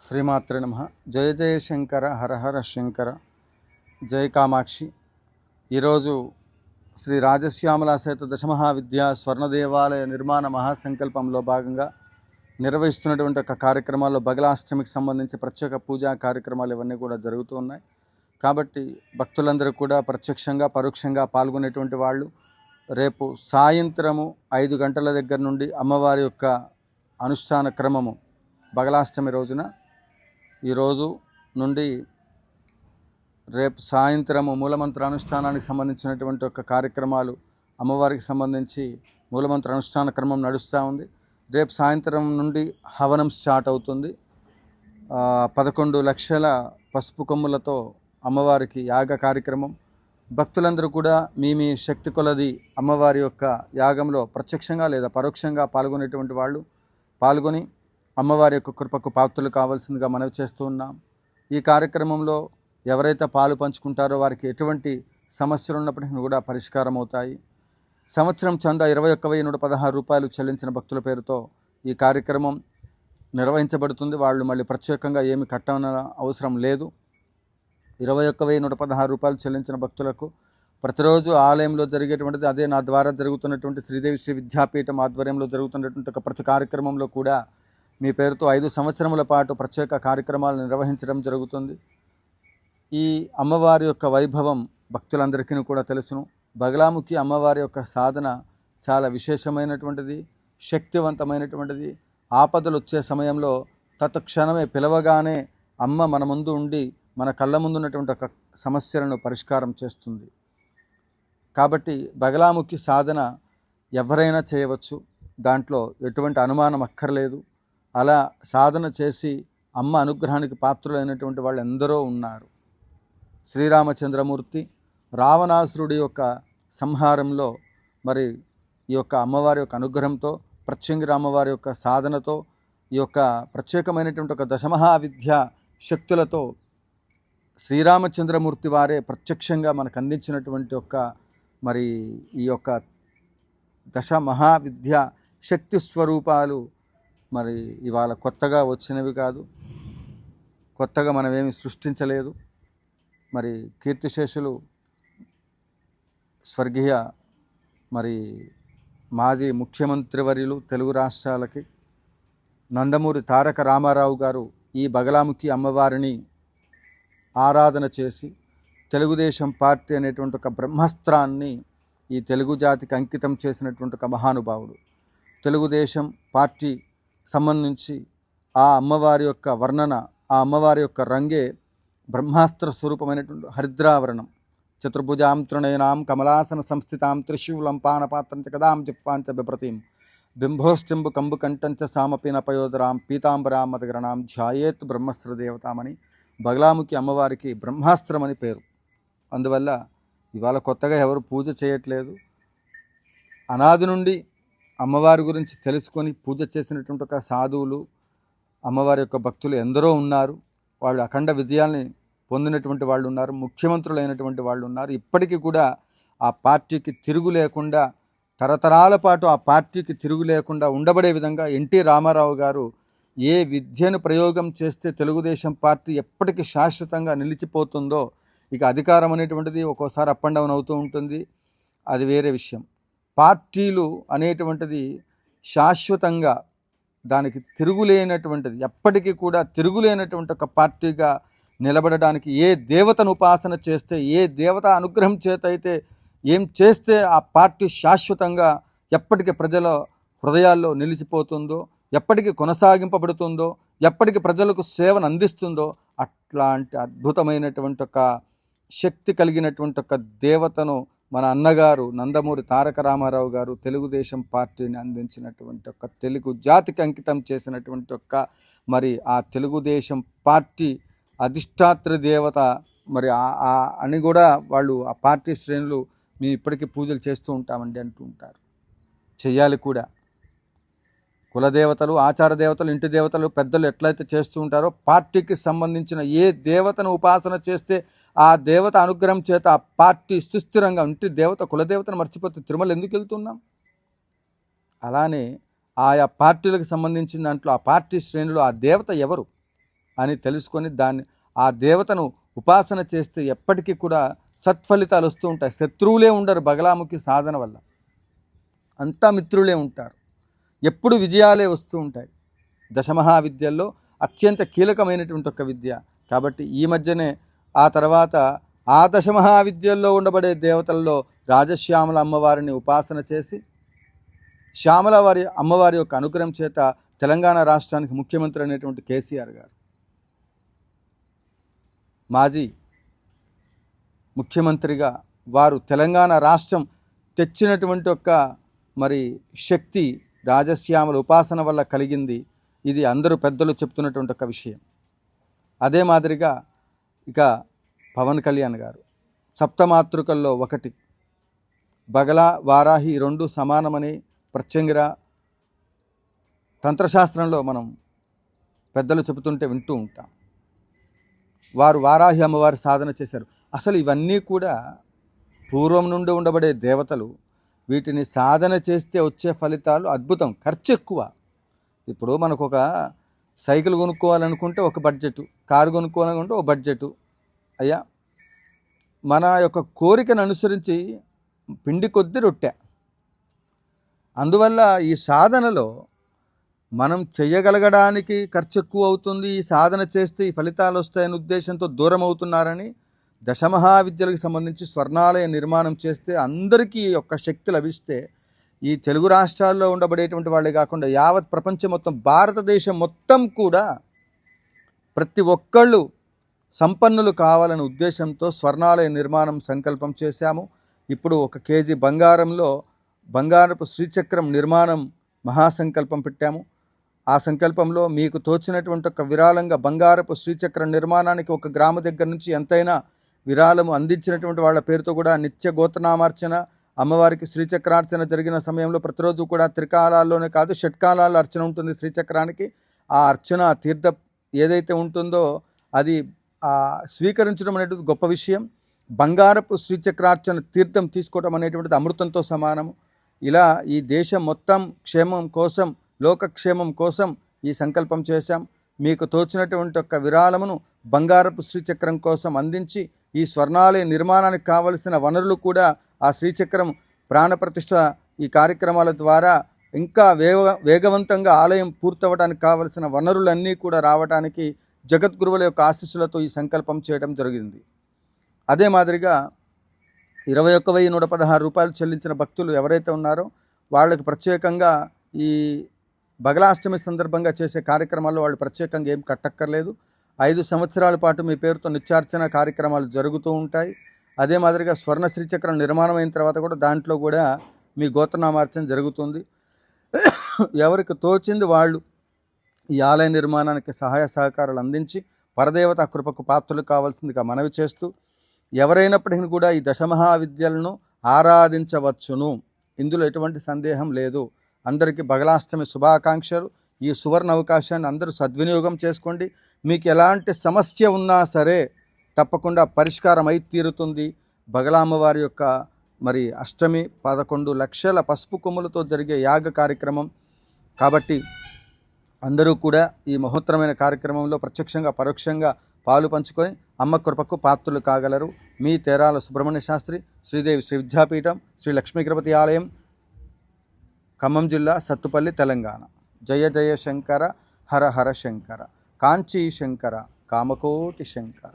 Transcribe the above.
శ్రీమాత్రే నమః. జయ జయ శంకర, హర హర శంకర, జయ కామాక్షి. ఈరోజు శ్రీ రాజశ్యామల సహిత దశమహావిద్యా స్వర్ణ దేవాలయ నిర్మాణ మహాసంకల్పంలో భాగంగా నిర్వహిస్తున్నటువంటి ఒక కార్యక్రమాల్లో బగలాష్టమికి సంబంధించి ప్రత్యేక పూజా కార్యక్రమాలు ఇవన్నీ కూడా జరుగుతూ ఉన్నాయి. కాబట్టి భక్తులందరూ కూడా ప్రత్యక్షంగా పరోక్షంగా పాల్గొనేటువంటి వాళ్ళు రేపు సాయంత్రము 5 గంటల దగ్గర నుండి అమ్మవారి యొక్క అనుష్ఠాన క్రమము బగలాష్టమి రోజున ఈరోజు నుండి రేపు సాయంత్రము మూలమంత్ర అనుష్ఠానానికి సంబంధించినటువంటి ఒక కార్యక్రమాలు అమ్మవారికి సంబంధించి మూలమంత్ర అనుష్ఠాన క్రమం నడుస్తూ ఉంది. రేపు సాయంత్రం నుండి హవనం స్టార్ట్ అవుతుంది. 11 లక్షల పసుపు కొమ్ములతో అమ్మవారికి యాగ కార్యక్రమం. భక్తులందరూ కూడా మీ శక్తి కొలది అమ్మవారి యొక్క యాగంలో ప్రత్యక్షంగా లేదా పరోక్షంగా పాల్గొనేటువంటి వాళ్ళు పాల్గొని అమ్మవారి యొక్క కృపకు పాత్రలు కావాల్సిందిగా మనవి చేస్తూ ఉన్నాం. ఈ కార్యక్రమంలో ఎవరైతే పాలు పంచుకుంటారో వారికి ఎటువంటి సమస్యలు ఉన్నప్పటికీ కూడా పరిష్కారం అవుతాయి. సంవత్సరం చందా 21,116 రూపాయలు చెల్లించిన భక్తుల పేరుతో ఈ కార్యక్రమం నిర్వహించబడుతుంది. వాళ్ళు మళ్ళీ ప్రత్యేకంగా ఏమి కట్టన అవసరం లేదు. 21,116 రూపాయలు చెల్లించిన భక్తులకు ప్రతిరోజు ఆలయంలో జరిగేటువంటిది అదే నా ద్వారా జరుగుతున్నటువంటి శ్రీదేవి శ్రీ విద్యాపీఠం ఆధ్వర్యంలో జరుగుతున్నటువంటి ఒక ప్రతి కార్యక్రమంలో కూడా మీ పేరుతో 5 సంవత్సరముల పాటు ప్రత్యేక కార్యక్రమాలు నిర్వహించడం జరుగుతుంది. ఈ అమ్మవారి యొక్క వైభవం భక్తులందరికీ కూడా తెలుసును. బగలాముఖి అమ్మవారి యొక్క సాధన చాలా విశేషమైనటువంటిది, శక్తివంతమైనటువంటిది. ఆపదలు వచ్చే సమయంలో తత్క్షణమే పిలవగానే అమ్మ మన ముందు ఉండి మన కళ్ళ ముందు ఉన్నటువంటి ఒక సమస్యలను పరిష్కారం చేస్తుంది. కాబట్టి బగలాముఖి సాధన ఎవరైనా చేయవచ్చు, దాంట్లో ఎటువంటి అనుమానం అక్కర్లేదు. అలా సాధన చేసి అమ్మ అనుగ్రహానికి పాత్రులైనటువంటి వాళ్ళు ఎందరో ఉన్నారు. శ్రీరామచంద్రమూర్తి రావణాసురుడి యొక్క సంహారంలో మరి ఈ యొక్క అమ్మవారి యొక్క అనుగ్రహంతో ప్రత్యంగిర అమ్మవారి యొక్క సాధనతో ఈ యొక్క ప్రత్యేకమైనటువంటి ఒక దశమహావిద్య శక్తులతో శ్రీరామచంద్రమూర్తి వారే ప్రత్యక్షంగా మనకు అందించినటువంటి ఒక మరి ఈ యొక్క దశమహావిద్య శక్తి స్వరూపాలు మరి ఇవాళ కొత్తగా వచ్చినవి కాదు, కొత్తగా మనమేమి సృష్టించలేదు. మరి కీర్తిశేషులు స్వర్గీయ మరి మాజీ ముఖ్యమంత్రి వర్యులు తెలుగు రాష్ట్రాలకి నందమూరి తారక రామారావు గారు ఈ బగలాముఖి అమ్మవారిని ఆరాధన చేసి తెలుగుదేశం పార్టీ అనేటువంటి ఒక బ్రహ్మాస్త్రాన్ని ఈ తెలుగు జాతికి అంకితం చేసినటువంటి ఒక మహానుభావుడు. తెలుగుదేశం పార్టీ సంబంధించి ఆ అమ్మవారి యొక్క వర్ణన, ఆ అమ్మవారి యొక్క రంగే బ్రహ్మాస్త్ర స్వరూపమైనటువంటి హరిద్రావరణం. చతుర్భుజాం తృణయనాం కమలాసన సంస్థితాం త్రిశూలం పానపాత్రం చ కదాం జిహ్వాంచ బిభ్రతీం బింభోష్టింబు కంబు కంఠంచ సామపీన పయోదరాం పీతాంబరాం మదగరణాం ధ్యాయేత్ బ్రహ్మస్త్ర దేవతామని బగలాముఖి అమ్మవారికి బ్రహ్మాస్త్రం అని పేరు. అందువల్ల ఇవాళ కొత్తగా ఎవరు పూజ చేయట్లేదు. అనాది నుండి అమ్మవారి గురించి తెలుసుకొని పూజ చేసినటువంటి ఒక సాధువులు అమ్మవారి యొక్క భక్తులు ఎందరో ఉన్నారు. వాళ్ళు అఖండ విజయాల్ని పొందినటువంటి వాళ్ళు ఉన్నారు, ముఖ్యమంత్రులైనటువంటి వాళ్ళు ఉన్నారు. ఇప్పటికీ కూడా ఆ పార్టీకి తిరుగు లేకుండా, తరతరాల పాటు ఆ పార్టీకి తిరుగు లేకుండా ఉండబడే విధంగా ఎన్టీ రామారావు గారు ఏ విద్యను ప్రయోగం చేస్తే తెలుగుదేశం పార్టీ ఎప్పటికీ శాశ్వతంగా నిలిచిపోతుందో, ఇక అధికారం అనేటువంటిది ఒక్కోసారి అప్ అండ్ డౌన్ అవుతూ ఉంటుంది, అది వేరే విషయం. పార్టీలు అనేటువంటిది శాశ్వతంగా దానికి తిరుగులేనటువంటిది, ఎప్పటికీ కూడా తిరుగులేనటువంటి ఒక పార్టీగా నిలబడడానికి ఏ దేవతను ఉపాసన చేస్తే, ఏ దేవత అనుగ్రహం చేత అయితే ఏం చేస్తే ఆ పార్టీ శాశ్వతంగా ఎప్పటికీ ప్రజల హృదయాల్లో నిలిచిపోతుందో, ఎప్పటికీ కొనసాగింపబడుతుందో, ఎప్పటికీ ప్రజలకు సేవను అందిస్తుందో అట్లాంటి అద్భుతమైనటువంటి ఒక శక్తి కలిగినటువంటి ఒక దేవతను మన అన్నగారు నందమూరి తారక రామారావు గారు తెలుగుదేశం పార్టీని అందించినటువంటి ఒక తెలుగు జాతికి అంకితం చేసినటువంటి ఒక మరి ఆ తెలుగుదేశం పార్టీ అధిష్టాత్రి దేవత మరి అని కూడా వాళ్ళు ఆ పార్టీ శ్రేణులు మేము ఇప్పటికీ పూజలు చేస్తూ ఉంటామండి అంటూ ఉంటారు. చెయ్యాలి కూడా. కులదేవతలు, ఆచార దేవతలు, ఇంటి దేవతలు, పెద్దలు ఎట్లయితే చేస్తూ ఉంటారో పార్టీకి సంబంధించిన ఏ దేవతను ఉపాసన చేస్తే ఆ దేవత అనుగ్రహం చేత ఆ పార్టీ సుస్థిరంగా ఇంటి దేవత కులదేవతను మర్చిపోతే తిరుమల ఎందుకు వెళ్తున్నాం? అలానే ఆయా పార్టీలకు సంబంధించిన దాంట్లో ఆ పార్టీ శ్రేణులు ఆ దేవత ఎవరు, అని తెలుసుకొని ఆ దేవతను ఉపాసన చేస్తే ఎప్పటికీ కూడా సత్ఫలితాలు వస్తూ ఉంటాయి. శత్రువులే ఉండరు బగలాముఖి సాధన వల్ల, అంతా మిత్రులే ఉంటారు. ఎప్పుడు విజయాలే వస్తూ ఉంటాయి. దశమహావిద్యల్లో అత్యంత కీలకమైనటువంటి ఒక విద్య. కాబట్టి ఈ మధ్యనే ఆ తర్వాత ఆ దశమహావిద్యల్లో ఉండబడే దేవతల్లో రాజశ్యామల అమ్మవారిని ఉపాసన చేసి శ్యామల అమ్మవారి యొక్క అనుగ్రహం చేత తెలంగాణ రాష్ట్రానికి ముఖ్యమంత్రి అనేటువంటి కేసీఆర్ గారు, మాజీ ముఖ్యమంత్రిగా వారు తెలంగాణ రాష్ట్రం తెచ్చినటువంటి ఒక శక్తి రాజశ్యామల ఉపాసన వల్ల కలిగింది. ఇది అందరూ పెద్దలు చెప్తున్నటువంటి ఒక విషయం. అదే మాదిరిగా ఇక పవన్ కళ్యాణ్ గారు సప్తమాతృకల్లో ఒకటి బగల వారాహి రెండు సమానమని ప్రత్యంగిర తంత్రశాస్త్రంలో మనం పెద్దలు చెబుతుంటే వింటూ ఉంటాం. వారు వారాహి అమ్మవారి సాధన చేశారు. అసలు ఇవన్నీ కూడా పూర్వం నుండి ఉండబడే దేవతలు. వీటిని సాధన చేస్తే వచ్చే ఫలితాలు అద్భుతం. ఖర్చు ఎక్కువ. ఇప్పుడు మనకు ఒక సైకిల్ కొనుక్కోవాలనుకుంటే ఒక బడ్జెటు, కారు కొనుక్కోవాలనుకుంటే ఒక బడ్జెటు. అయ్యా, మన యొక్క కోరికను అనుసరించి పిండి కొద్ది రొట్టె. అందువల్ల ఈ సాధనలో మనం చెయ్యగలగడానికి ఖర్చు ఎక్కువ అవుతుంది. ఈ సాధన చేస్తే ఈ ఫలితాలు వస్తాయనే ఉద్దేశంతో దూరం అవుతున్నారని దశమహావిద్యలకు సంబంధించి స్వర్ణాలయ నిర్మాణం చేస్తే అందరికీ యొక్క శక్తి లభిస్తే ఈ తెలుగు రాష్ట్రాల్లో ఉండబడేటువంటి వాళ్ళే కాకుండా యావత్ ప్రపంచం మొత్తం, భారతదేశం మొత్తం కూడా ప్రతి ఒక్కళ్ళు సంపన్నులు కావాలనే ఉద్దేశంతో స్వర్ణాలయ నిర్మాణం సంకల్పం చేశాము. ఇప్పుడు 1 కేజీ బంగారంలో బంగారపు శ్రీచక్రం నిర్మాణం మహాసంకల్పం పెట్టాము. ఆ సంకల్పంలో మీకు తోచినటువంటి ఒక విరాళంగా బంగారపు శ్రీచక్రం నిర్మాణానికి 1 గ్రాము దగ్గర నుంచి ఎంతైనా విరాళము అందించినటువంటి వాళ్ళ పేరుతో కూడా నిత్య గోత్రనామార్చన, అమ్మవారికి శ్రీచక్రార్చన జరిగిన సమయంలో ప్రతిరోజు కూడా త్రికాలాల్లోనే కాదు షట్కాలాల్లో అర్చన ఉంటుంది శ్రీచక్రానికి. ఆ అర్చన తీర్థ ఏదైతే ఉంటుందో అది స్వీకరించడం అనేటువంటిది గొప్ప విషయం. బంగారపు శ్రీచక్రార్చన తీర్థం తీసుకోవడం అనేటువంటిది అమృతంతో సమానము. ఇలా ఈ దేశం మొత్తం క్షేమం కోసం, లోకక్షేమం కోసం ఈ సంకల్పం చేశాం. మీకు తోచినటువంటి ఒక విరాళమును బంగారపు శ్రీచక్రం కోసం అందించి ఈ స్వర్ణాలయ నిర్మాణానికి కావలసిన వనరులు కూడా ఆ శ్రీచక్రం ప్రాణప్రతిష్ఠ ఈ కార్యక్రమాల ద్వారా ఇంకా వేగవంతంగా ఆలయం పూర్తవడానికి కావలసిన వనరులన్నీ కూడా రావడానికి జగద్గురువుల యొక్క ఆశీస్సులతో ఈ సంకల్పం చేయడం జరిగింది. అదే మాదిరిగా 21,116 రూపాయలు చెల్లించిన భక్తులు ఎవరైతే ఉన్నారో వాళ్ళకి ప్రత్యేకంగా ఈ బగలాష్టమి సందర్భంగా చేసే కార్యక్రమాల్లో వాళ్ళు ప్రత్యేకంగా ఏం కట్టక్కర్లేదు. 5 సంవత్సరాల పాటు మీ పేరుతో నిత్యార్చన కార్యక్రమాలు జరుగుతూ ఉంటాయి. అదే మాదిరిగా స్వర్ణ శ్రీచక్రం నిర్మాణం అయిన తర్వాత కూడా దాంట్లో కూడా మీ గోత్రనామార్చన జరుగుతుంది. ఎవరికి తోచింది వాళ్ళు ఈ ఆలయ నిర్మాణానికి సహాయ సహకారాలు అందించి పరదేవత కృపకు పాత్రలు కావాల్సిందిగా మనవి చేస్తూ, ఎవరైనప్పటికీ కూడా ఈ దశమహావిద్యలను ఆరాధించవచ్చును, ఇందులో ఎటువంటి సందేహం లేదు. అందరికీ బగలాష్టమి శుభాకాంక్షలు. ఈ సువర్ణ అవకాశాన్ని అందరూ సద్వినియోగం చేసుకోండి. మీకు ఎలాంటి సమస్య ఉన్నా సరే తప్పకుండా పరిష్కారం అయి తీరుతుంది. బగలామ్మవారి యొక్క అష్టమి 11 లక్షల పసుపు కొమ్ములతో జరిగే యాగ కార్యక్రమం కాబట్టి అందరూ కూడా ఈ మహోత్తరమైన కార్యక్రమంలో ప్రత్యక్షంగా పరోక్షంగా పాలు పంచుకొని అమ్మ కృపకు పాత్రులు కాగలరు. మీ తేరాల సుబ్రహ్మణ్య శాస్త్రి, శ్రీదేవి శ్రీ విద్యాపీఠం, శ్రీ లక్ష్మీ గణపతి ఆలయం, ఖమ్మం జిల్లా, సత్తుపల్లి, తెలంగాణ. జయ జయ శంకర, హర హర శంకర, కాంచీ శంకర, కామకోటి శంకర.